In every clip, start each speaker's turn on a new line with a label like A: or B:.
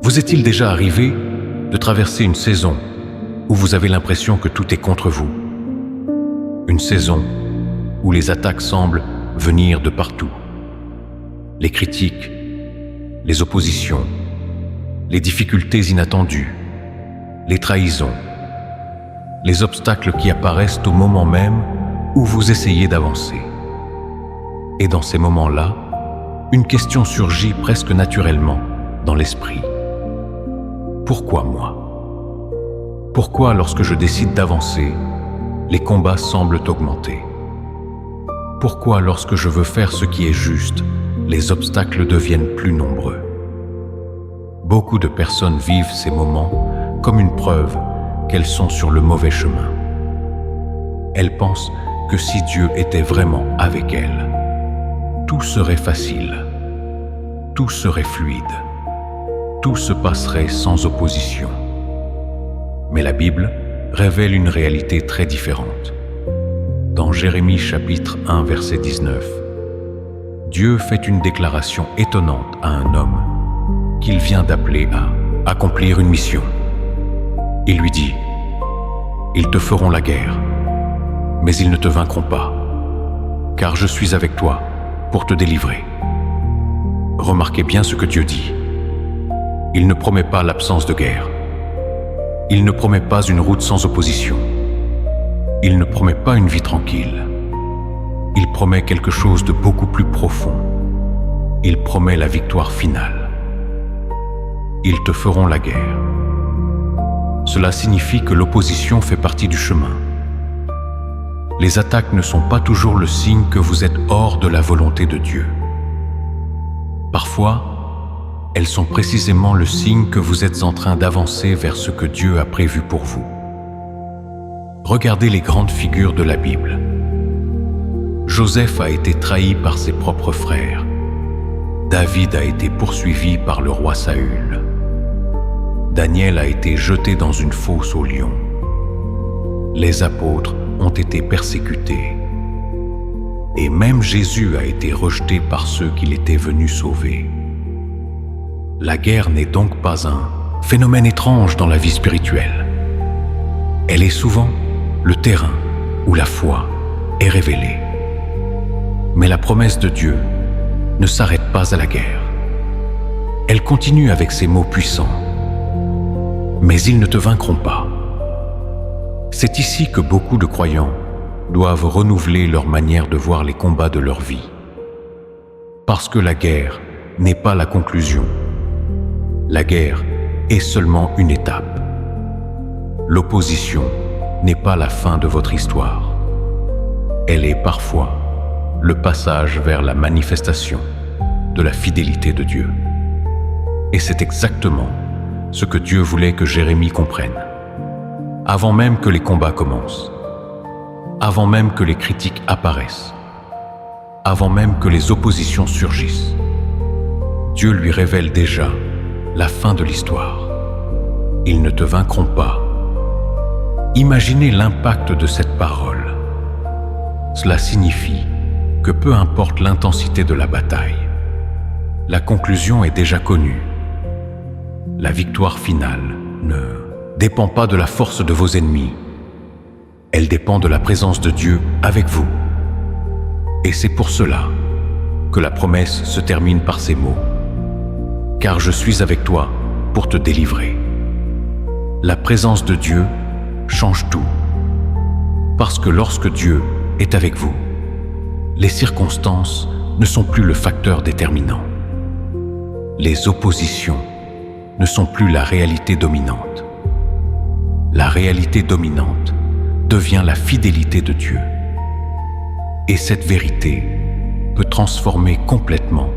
A: Vous est-il déjà arrivé de traverser une saison où vous avez l'impression que tout est contre vous? Une saison où les attaques semblent venir de partout. Les critiques, les oppositions, les difficultés inattendues, les trahisons, les obstacles qui apparaissent au moment même où vous essayez d'avancer. Et dans ces moments-là, une question surgit presque naturellement dans l'esprit. Pourquoi moi? Pourquoi, lorsque je décide d'avancer, les combats semblent augmenter? Pourquoi, lorsque je veux faire ce qui est juste, les obstacles deviennent plus nombreux? Beaucoup de personnes vivent ces moments comme une preuve qu'elles sont sur le mauvais chemin. Elles pensent que si Dieu était vraiment avec elles, tout serait facile, tout serait fluide, tout se passerait sans opposition. Mais la Bible révèle une réalité très différente. Dans Jérémie chapitre 1 verset 19, Dieu fait une déclaration étonnante à un homme qu'il vient d'appeler à accomplir une mission. Il lui dit: « Ils te feront la guerre, mais ils ne te vaincront pas, car je suis avec toi pour te délivrer. » Remarquez bien ce que Dieu dit. Il ne promet pas l'absence de guerre. Il ne promet pas une route sans opposition. Il ne promet pas une vie tranquille. Il promet quelque chose de beaucoup plus profond. Il promet la victoire finale. Ils te feront la guerre. Cela signifie que l'opposition fait partie du chemin. Les attaques ne sont pas toujours le signe que vous êtes hors de la volonté de Dieu. Parfois, elles sont précisément le signe que vous êtes en train d'avancer vers ce que Dieu a prévu pour vous. Regardez les grandes figures de la Bible. Joseph a été trahi par ses propres frères. David a été poursuivi par le roi Saül. Daniel a été jeté dans une fosse aux lions. Les apôtres ont été persécutés. Et même Jésus a été rejeté par ceux qu'il était venu sauver. La guerre n'est donc pas un phénomène étrange dans la vie spirituelle. Elle est souvent le terrain où la foi est révélée. Mais la promesse de Dieu ne s'arrête pas à la guerre. Elle continue avec ces mots puissants. Mais ils ne te vaincront pas. C'est ici que beaucoup de croyants doivent renouveler leur manière de voir les combats de leur vie. Parce que la guerre n'est pas la conclusion. La guerre est seulement une étape. L'opposition n'est pas la fin de votre histoire. Elle est parfois le passage vers la manifestation de la fidélité de Dieu. Et c'est exactement ce que Dieu voulait que Jérémie comprenne. Avant même que les combats commencent, avant même que les critiques apparaissent, avant même que les oppositions surgissent, Dieu lui révèle déjà la fin de l'histoire. Ils ne te vaincront pas. Imaginez l'impact de cette parole. Cela signifie que peu importe l'intensité de la bataille, la conclusion est déjà connue. La victoire finale ne dépend pas de la force de vos ennemis. Elle dépend de la présence de Dieu avec vous. Et c'est pour cela que la promesse se termine par ces mots: « Car je suis avec toi pour te délivrer. » La présence de Dieu change tout. Parce que lorsque Dieu est avec vous, les circonstances ne sont plus le facteur déterminant. Les oppositions ne sont plus la réalité dominante. La réalité dominante devient la fidélité de Dieu. Et cette vérité peut transformer complètement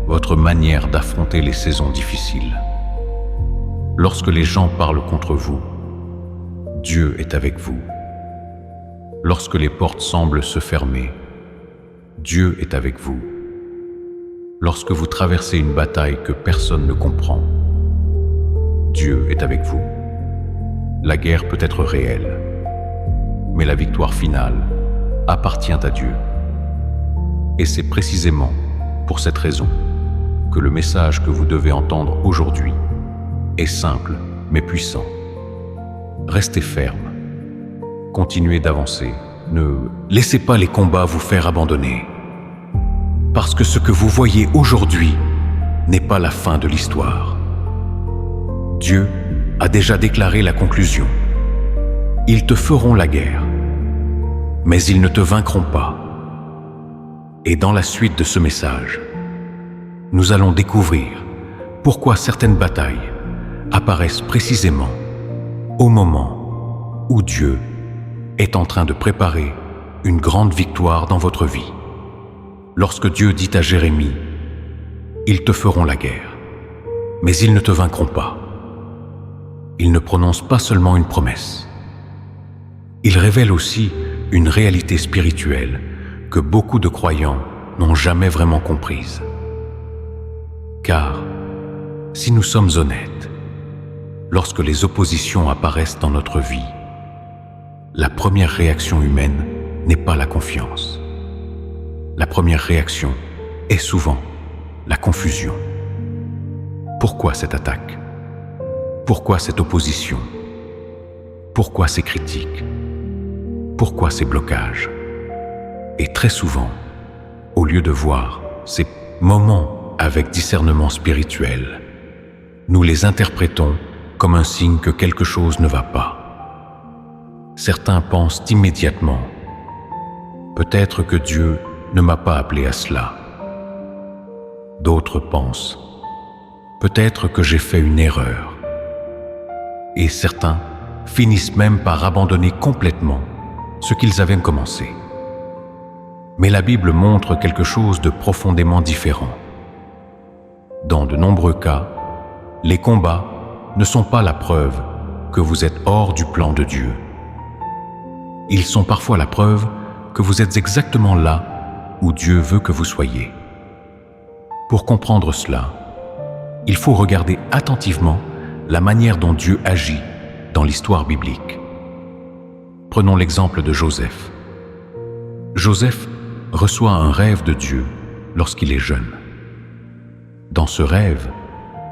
A: votre manière d'affronter les saisons difficiles. Lorsque les gens parlent contre vous, Dieu est avec vous. Lorsque les portes semblent se fermer, Dieu est avec vous. Lorsque vous traversez une bataille que personne ne comprend, Dieu est avec vous. La guerre peut être réelle, mais la victoire finale appartient à Dieu. Et c'est précisément pour cette raison que le message que vous devez entendre aujourd'hui est simple mais puissant. Restez ferme. Continuez d'avancer. Ne laissez pas les combats vous faire abandonner. Parce que ce que vous voyez aujourd'hui n'est pas la fin de l'histoire. Dieu a déjà déclaré la conclusion. Ils te feront la guerre, mais ils ne te vaincront pas. Et dans la suite de ce message, nous allons découvrir pourquoi certaines batailles apparaissent précisément au moment où Dieu est en train de préparer une grande victoire dans votre vie. Lorsque Dieu dit à Jérémie, « Ils te feront la guerre, mais ils ne te vaincront pas », il ne prononce pas seulement une promesse. Il révèle aussi une réalité spirituelle que beaucoup de croyants n'ont jamais vraiment comprise. Car, si nous sommes honnêtes, lorsque les oppositions apparaissent dans notre vie, la première réaction humaine n'est pas la confiance. La première réaction est souvent la confusion. Pourquoi cette attaque? Pourquoi cette opposition? Pourquoi ces critiques? Pourquoi ces blocages? Et très souvent, au lieu de voir ces moments avec discernement spirituel, nous les interprétons comme un signe que quelque chose ne va pas. Certains pensent immédiatement, peut-être que Dieu ne m'a pas appelé à cela. D'autres pensent, peut-être que j'ai fait une erreur. Et certains finissent même par abandonner complètement ce qu'ils avaient commencé. Mais la Bible montre quelque chose de profondément différent. Dans de nombreux cas, les combats ne sont pas la preuve que vous êtes hors du plan de Dieu. Ils sont parfois la preuve que vous êtes exactement là où Dieu veut que vous soyez. Pour comprendre cela, il faut regarder attentivement la manière dont Dieu agit dans l'histoire biblique. Prenons l'exemple de Joseph. Joseph reçoit un rêve de Dieu lorsqu'il est jeune. Dans ce rêve,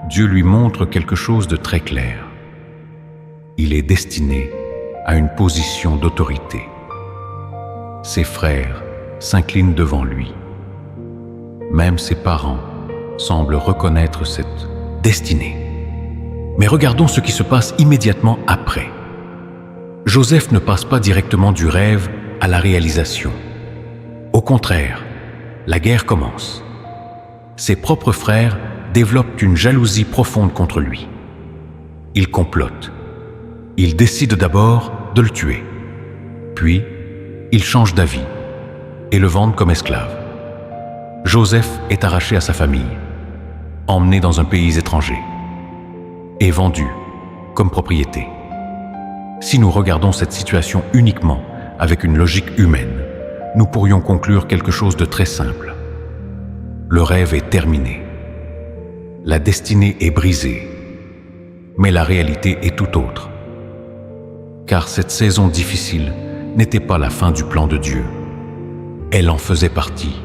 A: Dieu lui montre quelque chose de très clair. Il est destiné à une position d'autorité. Ses frères s'inclinent devant lui. Même ses parents semblent reconnaître cette destinée. Mais regardons ce qui se passe immédiatement après. Joseph ne passe pas directement du rêve à la réalisation. Au contraire, la guerre commence. Ses propres frères développent une jalousie profonde contre lui. Ils complotent. Ils décident d'abord de le tuer. Puis, ils changent d'avis et le vendent comme esclave. Joseph est arraché à sa famille, emmené dans un pays étranger et vendu comme propriété. Si nous regardons cette situation uniquement avec une logique humaine, nous pourrions conclure quelque chose de très simple. Le rêve est terminé. La destinée est brisée. Mais la réalité est tout autre. Car cette saison difficile n'était pas la fin du plan de Dieu. Elle en faisait partie.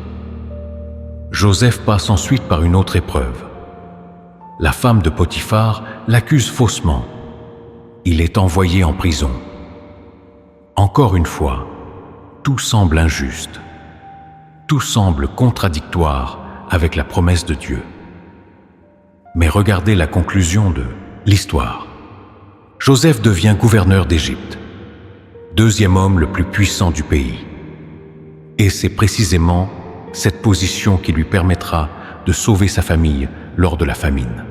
A: Joseph passe ensuite par une autre épreuve. La femme de Potiphar l'accuse faussement. Il est envoyé en prison. Encore une fois, tout semble injuste. Tout semble contradictoire avec la promesse de Dieu. Mais regardez la conclusion de l'histoire. Joseph devient gouverneur d'Égypte, deuxième homme le plus puissant du pays. Et c'est précisément cette position qui lui permettra de sauver sa famille lors de la famine.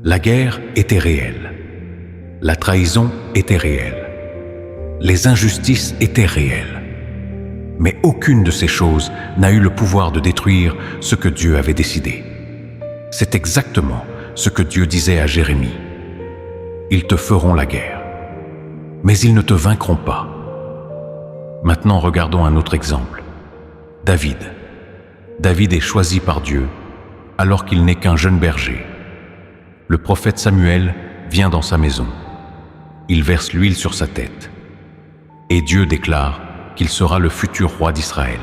A: La guerre était réelle. La trahison était réelle. Les injustices étaient réelles. Mais aucune de ces choses n'a eu le pouvoir de détruire ce que Dieu avait décidé. C'est exactement ce que Dieu disait à Jérémie. Ils te feront la guerre, mais ils ne te vaincront pas. Maintenant, regardons un autre exemple. David. David est choisi par Dieu alors qu'il n'est qu'un jeune berger. Le prophète Samuel vient dans sa maison. Il verse l'huile sur sa tête. Et Dieu déclare qu'il sera le futur roi d'Israël.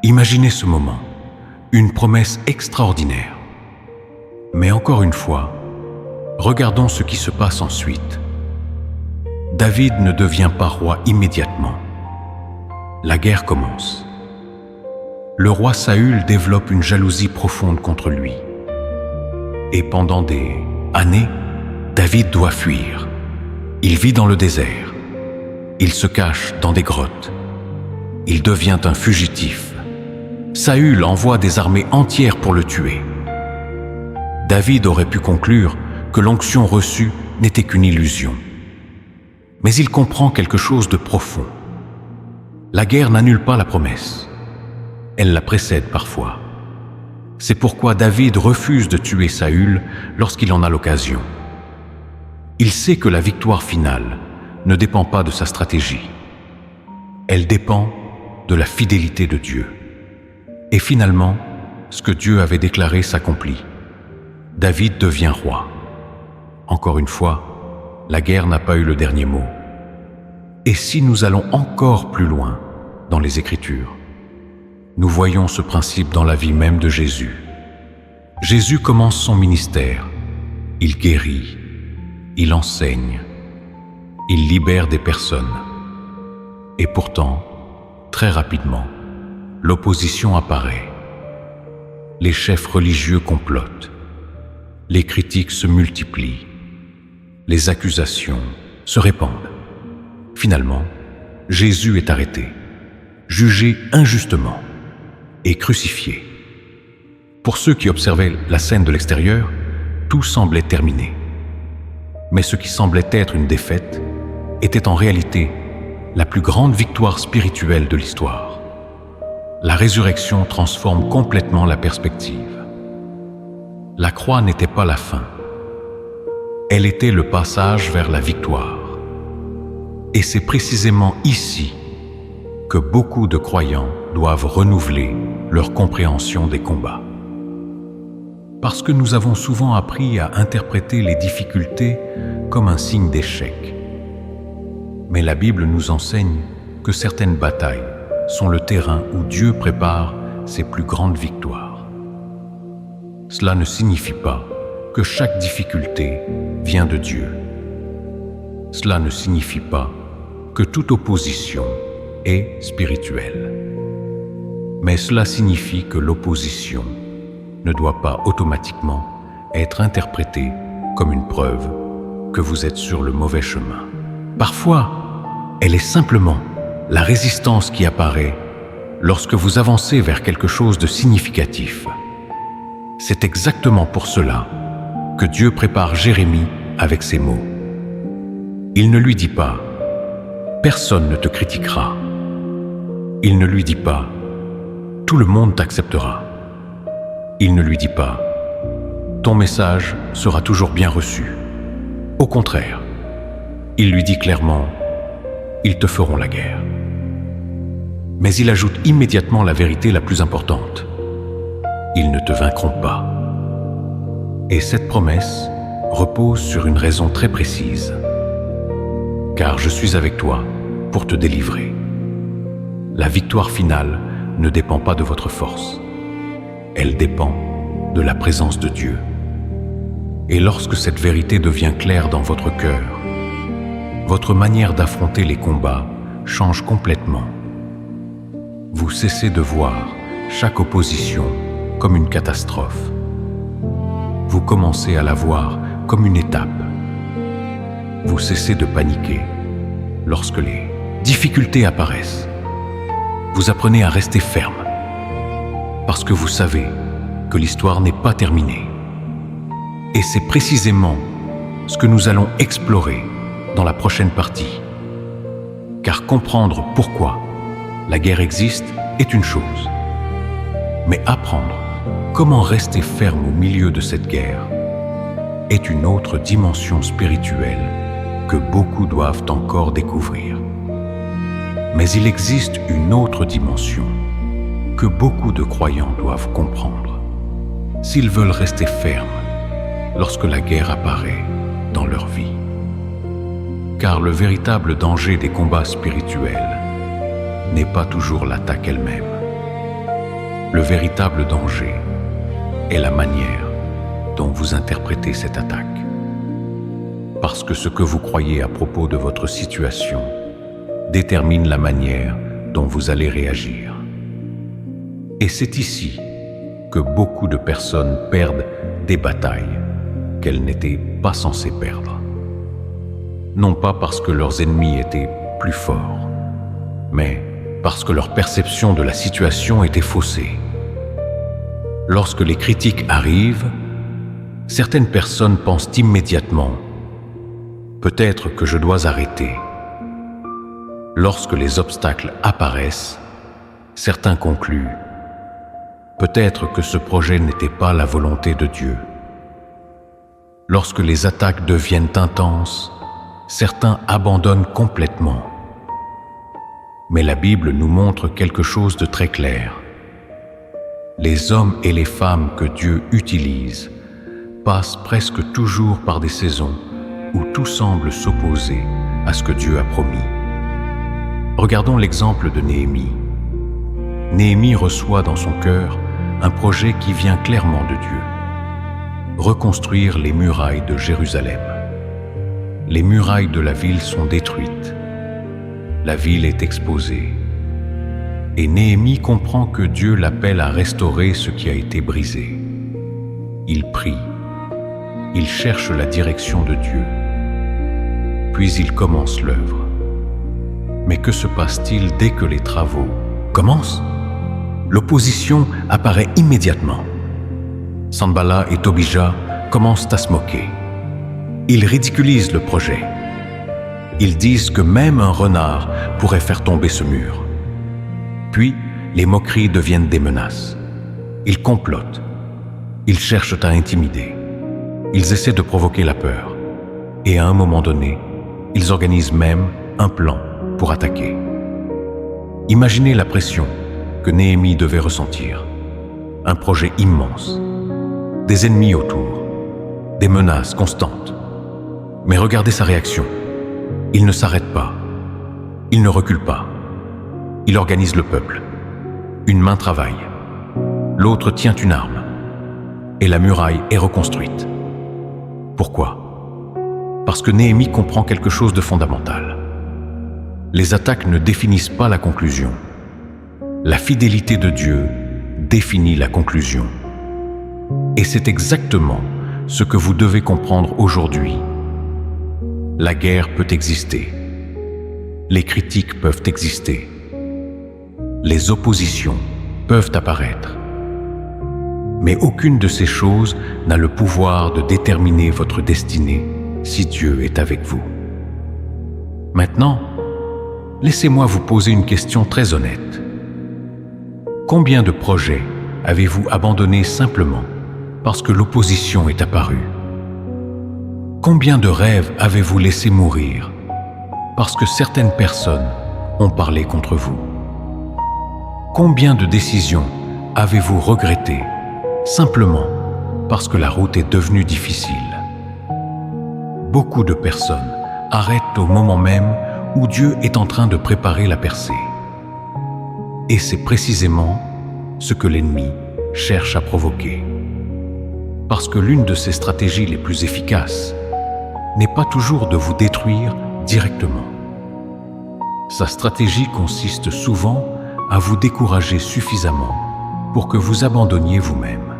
A: Imaginez ce moment, une promesse extraordinaire. Mais encore une fois, regardons ce qui se passe ensuite. David ne devient pas roi immédiatement. La guerre commence. Le roi Saül développe une jalousie profonde contre lui. Et pendant des années, David doit fuir. Il vit dans le désert. Il se cache dans des grottes. Il devient un fugitif. Saül envoie des armées entières pour le tuer. David aurait pu conclure que l'onction reçue n'était qu'une illusion. Mais il comprend quelque chose de profond. La guerre n'annule pas la promesse. Elle la précède parfois. C'est pourquoi David refuse de tuer Saül lorsqu'il en a l'occasion. Il sait que la victoire finale ne dépend pas de sa stratégie. Elle dépend de la fidélité de Dieu. Et finalement, ce que Dieu avait déclaré s'accomplit. David devient roi. Encore une fois, la guerre n'a pas eu le dernier mot. Et si nous allons encore plus loin dans les Écritures, nous voyons ce principe dans la vie même de Jésus. Jésus commence son ministère. Il guérit, il enseigne, il libère des personnes. Et pourtant, très rapidement, l'opposition apparaît. Les chefs religieux complotent. Les critiques se multiplient. Les accusations se répandent. Finalement, Jésus est arrêté, jugé injustement et crucifié. Pour ceux qui observaient la scène de l'extérieur, tout semblait terminé. Mais ce qui semblait être une défaite était en réalité la plus grande victoire spirituelle de l'histoire. La résurrection transforme complètement la perspective. La croix n'était pas la fin. Elle était le passage vers la victoire. Et c'est précisément ici que beaucoup de croyants doivent renouveler leur compréhension des combats. Parce que nous avons souvent appris à interpréter les difficultés comme un signe d'échec. Mais la Bible nous enseigne que certaines batailles sont le terrain où Dieu prépare ses plus grandes victoires. Cela ne signifie pas que chaque difficulté vient de Dieu. Cela ne signifie pas que toute opposition est spirituelle. Mais cela signifie que l'opposition ne doit pas automatiquement être interprétée comme une preuve que vous êtes sur le mauvais chemin. Parfois, elle est simplement la résistance qui apparaît lorsque vous avancez vers quelque chose de significatif. C'est exactement pour cela que Dieu prépare Jérémie avec ces mots. Il ne lui dit pas « Personne ne te critiquera ». Il ne lui dit pas « Tout le monde t'acceptera ». Il ne lui dit pas « Ton message sera toujours bien reçu ». Au contraire, il lui dit clairement « Ils te feront la guerre ». Mais il ajoute immédiatement la vérité la plus importante. Ils ne te vaincront pas. Et cette promesse repose sur une raison très précise. Car je suis avec toi pour te délivrer. La victoire finale ne dépend pas de votre force. Elle dépend de la présence de Dieu. Et lorsque cette vérité devient claire dans votre cœur, votre manière d'affronter les combats change complètement. Vous cessez de voir chaque opposition comme une catastrophe. Vous commencez à la voir comme une étape. Vous cessez de paniquer lorsque les difficultés apparaissent. Vous apprenez à rester ferme parce que vous savez que l'histoire n'est pas terminée. Et c'est précisément ce que nous allons explorer dans la prochaine partie. Car comprendre pourquoi la guerre existe est une chose, mais apprendre comment rester ferme au milieu de cette guerre est une autre dimension spirituelle que beaucoup doivent encore découvrir. Mais il existe une autre dimension que beaucoup de croyants doivent comprendre s'ils veulent rester fermes lorsque la guerre apparaît dans leur vie. Car le véritable danger des combats spirituels n'est pas toujours l'attaque elle-même. Le véritable danger est la manière dont vous interprétez cette attaque. parce que ce que vous croyez à propos de votre situation détermine la manière dont vous allez réagir. Et c'est ici que beaucoup de personnes perdent des batailles qu'elles n'étaient pas censées perdre. Non pas parce que leurs ennemis étaient plus forts, mais parce que leur perception de la situation était faussée. Lorsque les critiques arrivent, certaines personnes pensent immédiatement « peut-être que je dois arrêter ». Lorsque les obstacles apparaissent, certains concluent « peut-être que ce projet n'était pas la volonté de Dieu ». Lorsque les attaques deviennent intenses, certains abandonnent complètement. Mais la Bible nous montre quelque chose de très clair. Les hommes et les femmes que Dieu utilise passent presque toujours par des saisons où tout semble s'opposer à ce que Dieu a promis. Regardons l'exemple de Néhémie. Néhémie reçoit dans son cœur un projet qui vient clairement de Dieu. Reconstruire les murailles de Jérusalem. Les murailles de la ville sont détruites. La ville est exposée. Et Néhémie comprend que Dieu l'appelle à restaurer ce qui a été brisé. Il prie. Il cherche la direction de Dieu. Puis il commence l'œuvre. Mais que se passe-t-il dès que les travaux commencent? L'opposition apparaît immédiatement. Sanballat et Tobija commencent à se moquer. Ils ridiculisent le projet. Ils disent que même un renard pourrait faire tomber ce mur. Puis, les moqueries deviennent des menaces. Ils complotent. Ils cherchent à intimider. Ils essaient de provoquer la peur. Et à un moment donné, ils organisent même un plan pour attaquer. Imaginez la pression que Néhémie devait ressentir. Un projet immense. Des ennemis autour. Des menaces constantes. Mais regardez sa réaction. Il ne s'arrête pas. Il ne recule pas. Il organise le peuple. Une main travaille. L'autre tient une arme. Et la muraille est reconstruite. Pourquoi? Parce que Néhémie comprend quelque chose de fondamental. Les attaques ne définissent pas la conclusion. La fidélité de Dieu définit la conclusion. Et c'est exactement ce que vous devez comprendre aujourd'hui. La guerre peut exister. Les critiques peuvent exister. Les oppositions peuvent apparaître. Mais aucune de ces choses n'a le pouvoir de déterminer votre destinée si Dieu est avec vous. Maintenant, laissez-moi vous poser une question très honnête. Combien de projets avez-vous abandonnés simplement parce que l'opposition est apparue? Combien de rêves avez-vous laissé mourir parce que certaines personnes ont parlé contre vous? Combien de décisions avez-vous regrettées simplement parce que la route est devenue difficile? Beaucoup de personnes arrêtent au moment même où Dieu est en train de préparer la percée. Et c'est précisément ce que l'ennemi cherche à provoquer. Parce que l'une de ses stratégies les plus efficaces n'est pas toujours de vous détruire directement. Sa stratégie consiste souvent à vous décourager suffisamment pour que vous abandonniez vous-même.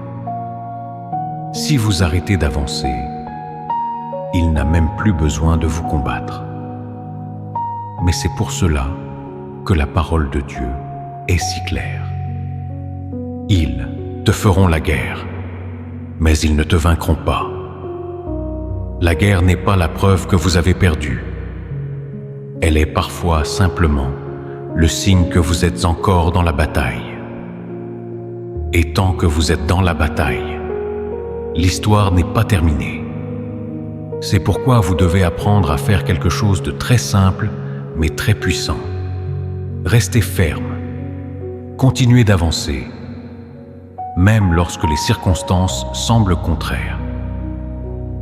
A: Si vous arrêtez d'avancer, il n'a même plus besoin de vous combattre. Mais c'est pour cela que la parole de Dieu est si claire. Ils te feront la guerre, mais ils ne te vaincront pas. La guerre n'est pas la preuve que vous avez perdu. Elle est parfois simplement le signe que vous êtes encore dans la bataille. Et tant que vous êtes dans la bataille, l'histoire n'est pas terminée. C'est pourquoi vous devez apprendre à faire quelque chose de très simple, mais très puissant. Restez ferme. Continuez d'avancer, même lorsque les circonstances semblent contraires,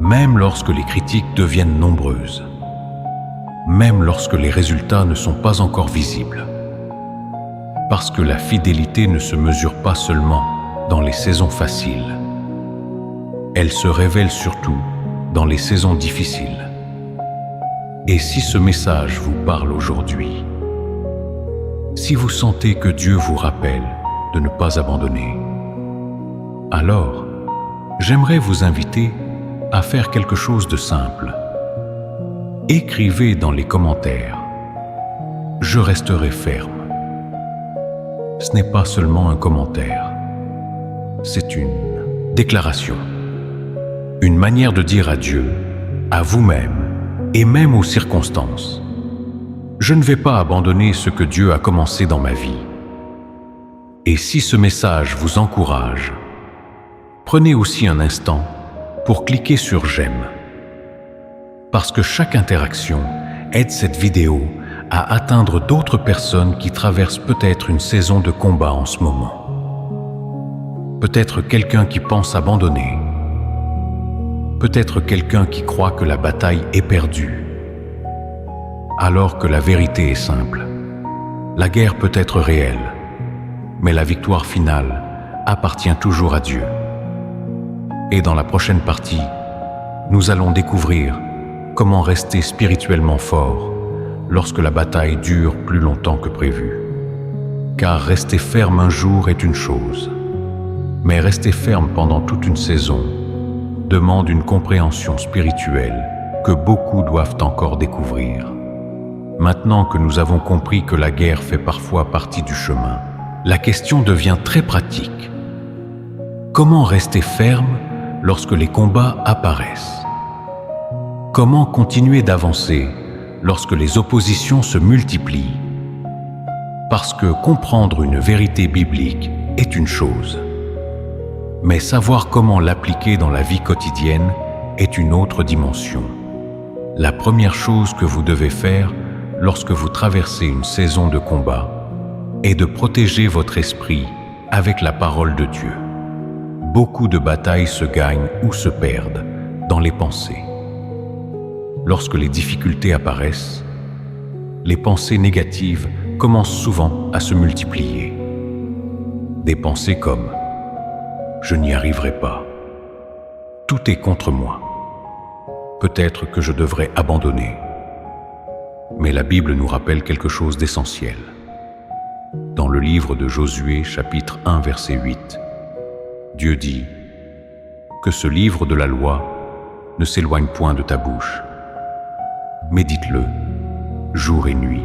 A: même lorsque les critiques deviennent nombreuses, même lorsque les résultats ne sont pas encore visibles. Parce que la fidélité ne se mesure pas seulement dans les saisons faciles. Elle se révèle surtout dans les saisons difficiles. Et si ce message vous parle aujourd'hui, si vous sentez que Dieu vous rappelle de ne pas abandonner, alors j'aimerais vous inviter à faire quelque chose de simple. Écrivez dans les commentaires « Je resterai ferme ». Ce n'est pas seulement un commentaire, c'est une déclaration, une manière de dire à Dieu, à vous-même et même aux circonstances: je ne vais pas abandonner ce que Dieu a commencé dans ma vie. Et si ce message vous encourage, prenez aussi un instant pour cliquer sur « J'aime ». Parce que chaque interaction aide cette vidéo à atteindre d'autres personnes qui traversent peut-être une saison de combat en ce moment. Peut-être quelqu'un qui pense abandonner. Peut-être quelqu'un qui croit que la bataille est perdue. Alors que la vérité est simple. La guerre peut être réelle, mais la victoire finale appartient toujours à Dieu. Et dans la prochaine partie, nous allons découvrir comment rester spirituellement fort lorsque la bataille dure plus longtemps que prévu. Car rester ferme un jour est une chose, mais rester ferme pendant toute une saison demande une compréhension spirituelle que beaucoup doivent encore découvrir. Maintenant que nous avons compris que la guerre fait parfois partie du chemin, la question devient très pratique. Comment rester ferme lorsque les combats apparaissent? Comment continuer d'avancer lorsque les oppositions se multiplient? Parce que comprendre une vérité biblique est une chose, mais savoir comment l'appliquer dans la vie quotidienne est une autre dimension. La première chose que vous devez faire lorsque vous traversez une saison de combat est de protéger votre esprit avec la parole de Dieu. Beaucoup de batailles se gagnent ou se perdent dans les pensées. Lorsque les difficultés apparaissent, les pensées négatives commencent souvent à se multiplier. Des pensées comme « je n'y arriverai pas »,« tout est contre moi »,« peut-être que je devrais abandonner ». Mais la Bible nous rappelle quelque chose d'essentiel. Dans le livre de Josué, chapitre 1, verset 8, Dieu dit « Que ce livre de la loi ne s'éloigne point de ta bouche. Médite-le, jour et nuit. »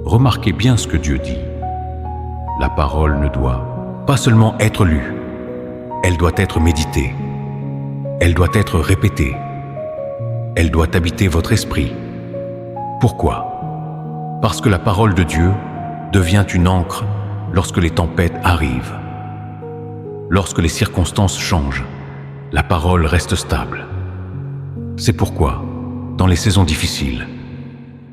A: Remarquez bien ce que Dieu dit. La parole ne doit pas seulement être lue, elle doit être méditée, elle doit être répétée, elle doit habiter votre esprit. Pourquoi? Parce que la parole de Dieu devient une ancre lorsque les tempêtes arrivent. Lorsque les circonstances changent, la parole reste stable. C'est pourquoi, dans les saisons difficiles,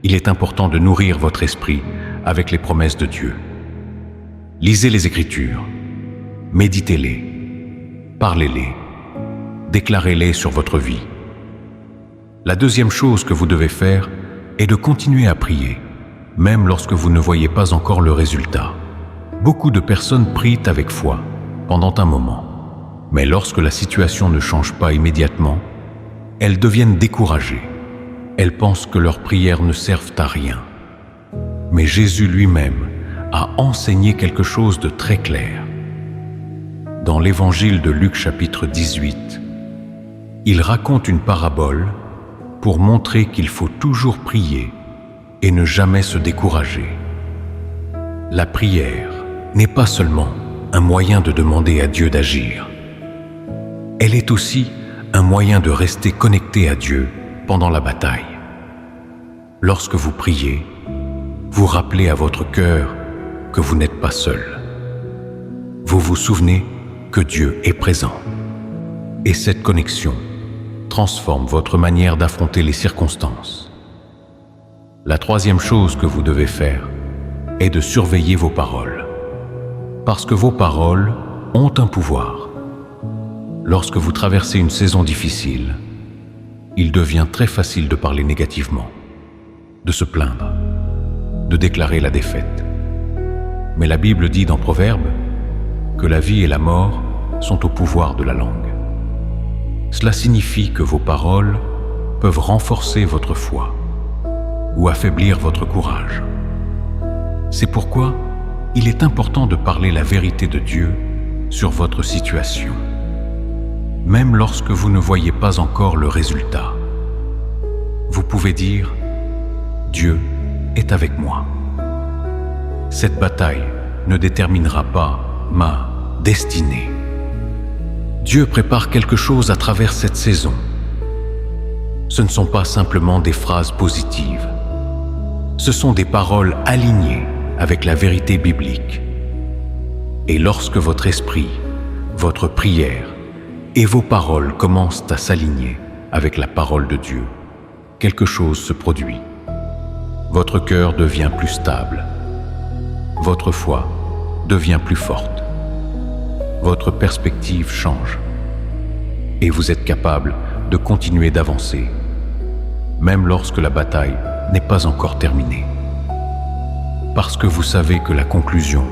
A: il est important de nourrir votre esprit avec les promesses de Dieu. Lisez les Écritures, méditez-les, parlez-les, déclarez-les sur votre vie. La deuxième chose que vous devez faire est de continuer à prier, même lorsque vous ne voyez pas encore le résultat. Beaucoup de personnes prient avec foi pendant un moment, mais lorsque la situation ne change pas immédiatement, elles deviennent découragées. Elles pensent que leurs prières ne servent à rien. Mais Jésus lui-même a enseigné quelque chose de très clair. Dans l'évangile de Luc chapitre 18, il raconte une parabole pour montrer qu'il faut toujours prier et ne jamais se décourager. La prière n'est pas seulement un moyen de demander à Dieu d'agir. Elle est aussi un moyen de rester connecté à Dieu pendant la bataille. Lorsque vous priez, vous rappelez à votre cœur que vous n'êtes pas seul. Vous vous souvenez que Dieu est présent. Et cette connexion transforme votre manière d'affronter les circonstances. La troisième chose que vous devez faire est de surveiller vos paroles. Parce que vos paroles ont un pouvoir. Lorsque vous traversez une saison difficile, il devient très facile de parler négativement, de se plaindre, de déclarer la défaite. Mais la Bible dit dans Proverbes que la vie et la mort sont au pouvoir de la langue. Cela signifie que vos paroles peuvent renforcer votre foi ou affaiblir votre courage. C'est pourquoi il est important de parler la vérité de Dieu sur votre situation, même lorsque vous ne voyez pas encore le résultat. Vous pouvez dire « Dieu est avec moi ». Cette bataille ne déterminera pas ma destinée. Dieu prépare quelque chose à travers cette saison. Ce ne sont pas simplement des phrases positives. Ce sont des paroles alignées avec la vérité biblique. Et lorsque votre esprit, votre prière et vos paroles commencent à s'aligner avec la parole de Dieu, quelque chose se produit. Votre cœur devient plus stable. Votre foi devient plus forte. Votre perspective change. Et vous êtes capable de continuer d'avancer, même lorsque la bataille n'est pas encore terminée. Parce que vous savez que la conclusion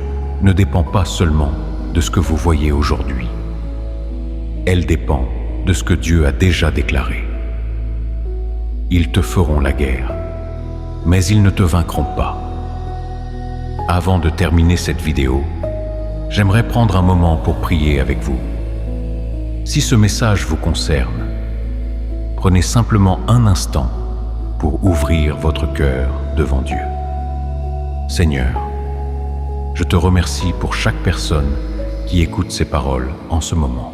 A: ne dépend pas seulement de ce que vous voyez aujourd'hui. Elle dépend de ce que Dieu a déjà déclaré. Ils te feront la guerre, mais ils ne te vaincront pas. Avant de terminer cette vidéo, j'aimerais prendre un moment pour prier avec vous. Si ce message vous concerne, prenez simplement un instant pour ouvrir votre cœur devant Dieu. Seigneur, je te remercie pour chaque personne qui écoute ces paroles en ce moment.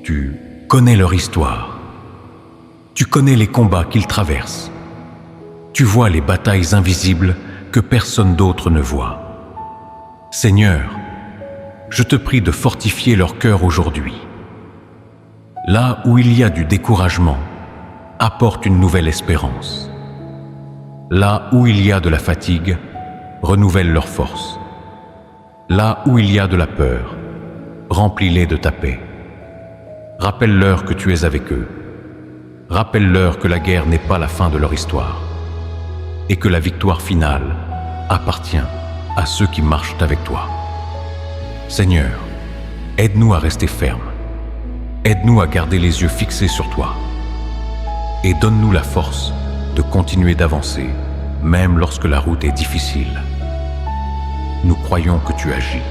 A: Tu connais leur histoire. Tu connais les combats qu'ils traversent. Tu vois les batailles invisibles que personne d'autre ne voit. Seigneur, je te prie de fortifier leur cœur aujourd'hui. Là où il y a du découragement, apporte une nouvelle espérance. Là où il y a de la fatigue, renouvelle leur force. Là où il y a de la peur, remplis-les de ta paix. Rappelle-leur que tu es avec eux. Rappelle-leur que la guerre n'est pas la fin de leur histoire et que la victoire finale appartient à ceux qui marchent avec toi. Seigneur, aide-nous à rester fermes. Aide-nous à garder les yeux fixés sur toi. Et donne-nous la force de continuer d'avancer, même lorsque la route est difficile. Nous croyons que tu agis,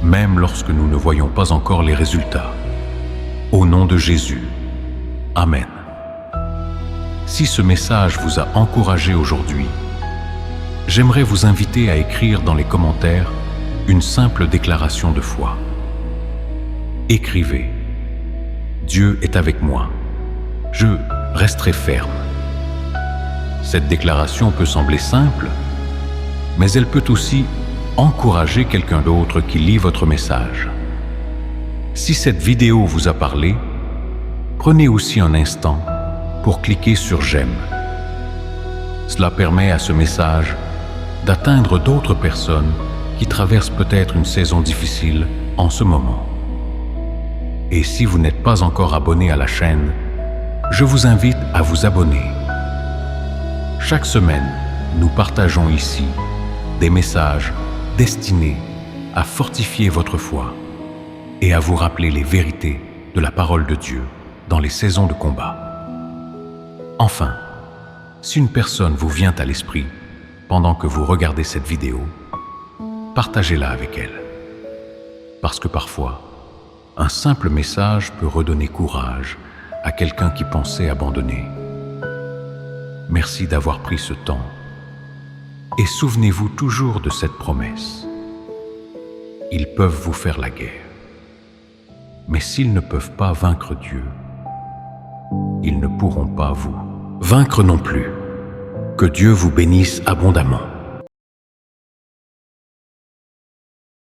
A: même lorsque nous ne voyons pas encore les résultats. Au nom de Jésus, Amen. Si ce message vous a encouragé aujourd'hui, j'aimerais vous inviter à écrire dans les commentaires une simple déclaration de foi. Écrivez « Dieu est avec moi. Je resterai ferme ». Cette déclaration peut sembler simple, mais elle peut aussi encourager quelqu'un d'autre qui lit votre message. Si cette vidéo vous a parlé, prenez aussi un instant pour cliquer sur « J'aime ». Cela permet à ce message d'atteindre d'autres personnes qui traversent peut-être une saison difficile en ce moment. Et si vous n'êtes pas encore abonné à la chaîne, je vous invite à vous abonner. Chaque semaine, nous partageons ici des messages destinés à fortifier votre foi et à vous rappeler les vérités de la parole de Dieu dans les saisons de combat. Enfin, si une personne vous vient à l'esprit pendant que vous regardez cette vidéo, partagez-la avec elle. Parce que parfois, un simple message peut redonner courage à quelqu'un qui pensait abandonner. Merci d'avoir pris ce temps. Et souvenez-vous toujours de cette promesse. Ils peuvent vous faire la guerre. Mais s'ils ne peuvent pas vaincre Dieu, ils ne pourront pas vous vaincre non plus. Que Dieu vous bénisse abondamment.